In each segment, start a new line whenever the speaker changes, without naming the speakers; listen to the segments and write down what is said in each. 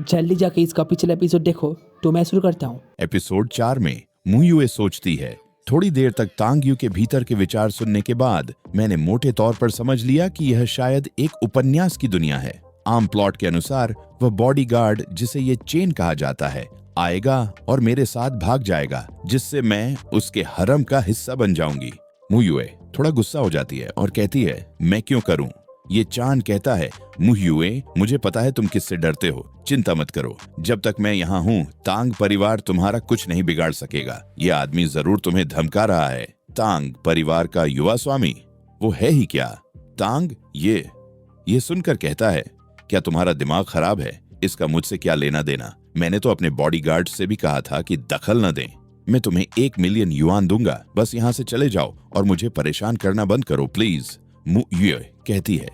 जल्दी जाके इसका पिछला एपिसोड देखो। तो मैं शुरू करता हूँ।
एपिसोड 4 में मुयुए सोचती है। थोड़ी देर तक तांगयू के भीतर के विचार सुनने के बाद मैंने मोटे तौर पर समझ लिया कि यह शायद एक उपन्यास की दुनिया है। आम प्लॉट के अनुसार वह बॉडीगार्ड, जिसे ये चेन कहा जाता है, आएगा और मेरे साथ भाग जाएगा, जिससे मैं उसके हरम का हिस्सा बन जाऊंगी। मुयुए थोड़ा गुस्सा हो जाती है और कहती है, मैं क्यों करूं? ये चांद कहता है, मुयुए मुझे पता है तुम किससे डरते हो, चिंता मत करो। जब तक मैं यहाँ हूँ तांग परिवार तुम्हारा कुछ नहीं बिगाड़ सकेगा। ये आदमी जरूर तुम्हें धमका रहा है। तांग परिवार का युवा स्वामी, वो है ही क्या? तांग ये सुनकर कहता है, क्या तुम्हारा दिमाग खराब है? इसका मुझसे क्या लेना देना? मैंने तो अपने बॉडीगार्ड से भी कहा था कि दखल न दें। मैं तुम्हें 1 मिलियन युआन दूंगा, बस यहाँ से चले जाओ और मुझे परेशान करना बंद करो प्लीज। मुयुए कहती है,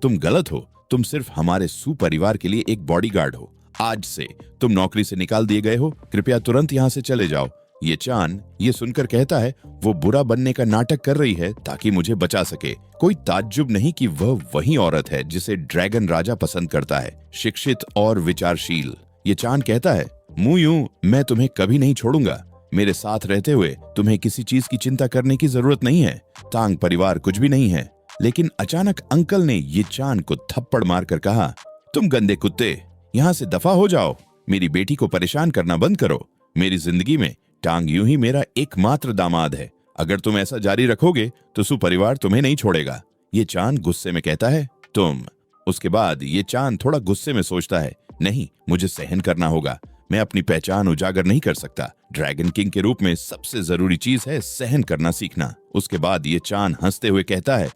तुम गलत हो। तुम सिर्फ हमारे सु परिवार के लिए एक बॉडीगार्ड हो। आज से तुम नौकरी से निकाल दिए गए हो। कृपया तुरंत यहाँ से चले जाओ। ये चांद ये सुनकर कहता है, वो बुरा बनने का नाटक कर रही है ताकि मुझे बचा सके। कोई ताज्जुब नहीं कि वह वही औरत है जिसे ड्रैगन राजा पसंद करता है, शिक्षित और विचारशील। ये चांद कहता है, मुयू मैं तुम्हें कभी नहीं छोड़ूंगा। मेरे साथ रहते हुए तुम्हें किसी चीज की चिंता करने की जरूरत नहीं है। तांग परिवार कुछ भी नहीं है। लेकिन अचानक अंकल ने ये चांद को थप्पड़ मारकर कहा, तुम गंदे कुत्ते, यहाँ से दफा हो जाओ। मेरी बेटी को परेशान करना बंद करो। मेरी जिंदगी में तांगयू ही मेरा एकमात्र दामाद है। अगर तुम ऐसा जारी रखोगे तो सु परिवार तुम्हें नहीं छोड़ेगा। ये चांद गुस्से में कहता है, तुम। उसके बाद ये चांद थोड़ा गुस्से में सोचता है, नहीं, मुझे सहन करना होगा। मैं अपनी पहचान उजागर नहीं कर सकता। ड्रैगन किंग के रूप में सबसे जरूरी चीज है सहन करना सीखना। उसके बाद ये चांद हंसते हुए कहता है,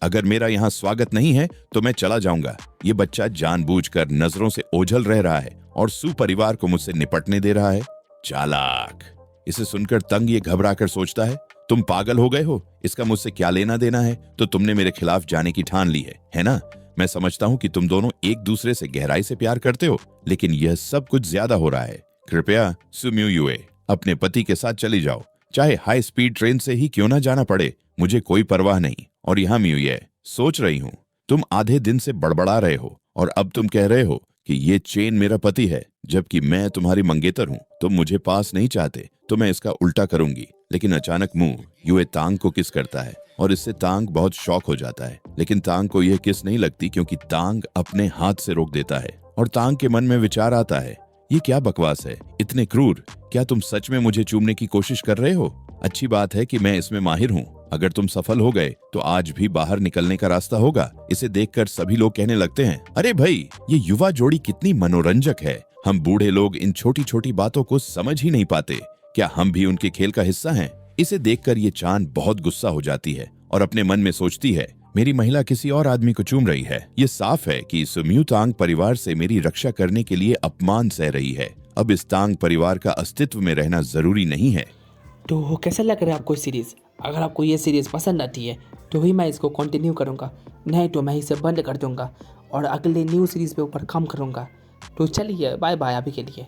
अगर मेरा यहाँ स्वागत नहीं है तो मैं चला जाऊंगा। ये बच्चा जानबूझकर नजरों से ओझल रह रहा है और सु परिवार को मुझसे निपटने दे रहा है। चालाक। इसे सुनकर तंग ये घबराकर सोचता है, तुम पागल हो गए हो? इसका मुझसे क्या लेना देना है? तो तुमने मेरे खिलाफ जाने की ठान ली है ना? मैं समझता हूँ कि तुम दोनों एक दूसरे से गहराई से प्यार करते हो, लेकिन यह सब कुछ ज्यादा हो रहा है। कृपया सुम्युए अपने पति के साथ चली जाओ, चाहे हाई स्पीड ट्रेन से ही क्यों ना जाना पड़े, मुझे कोई परवाह नहीं। और यहाँ म्युए सोच रही हूँ, तुम आधे दिन से बड़बड़ा रहे हो और अब तुम कह रहे हो कि ये चेन मेरा पति है, जबकि मैं तुम्हारी मंगेतर हूँ। तुम मुझे पास नहीं चाहते तो मैं इसका उल्टा करूंगी। लेकिन अचानक मुयुए तांग को किस करता है और इससे तांग बहुत शॉक हो जाता है। लेकिन तांग को यह किस नहीं लगती क्योंकि तांग अपने हाथ से रोक देता है और तांग के मन में विचार आता है, ये क्या बकवास है, इतने क्रूर। क्या तुम सच में मुझे चूमने की कोशिश कर रहे हो? अच्छी बात है कि मैं इसमें माहिर हूँ। अगर तुम सफल हो गए तो आज भी बाहर निकलने का रास्ता होगा। इसे देखकर सभी लोग कहने लगते हैं, अरे भाई, ये युवा जोड़ी कितनी मनोरंजक है। हम बूढ़े लोग इन छोटी छोटी बातों को समझ ही नहीं पाते। क्या हम भी उनके खेल का हिस्सा हैं? इसे देखकर ये चांद बहुत गुस्सा हो जाती है और अपने मन में सोचती है, मेरी महिला किसी और आदमी को चूम रही है। ये साफ है कि सुम्यू तांग परिवार से मेरी रक्षा करने के लिए अपमान सह रही है। अब इस तांग परिवार का अस्तित्व में रहना जरूरी नहीं है।
तो कैसा लग रहा है आपको सीरीज? अगर आपको ये सीरीज पसंद आती है तो ही मैं इसको कंटिन्यू करूँगा, नहीं तो मैं इसे बंद कर दूँगा और अगले न्यू सीरीज पे ऊपर काम करूँगा। तो चलिए, बाय बाय अभी के लिए।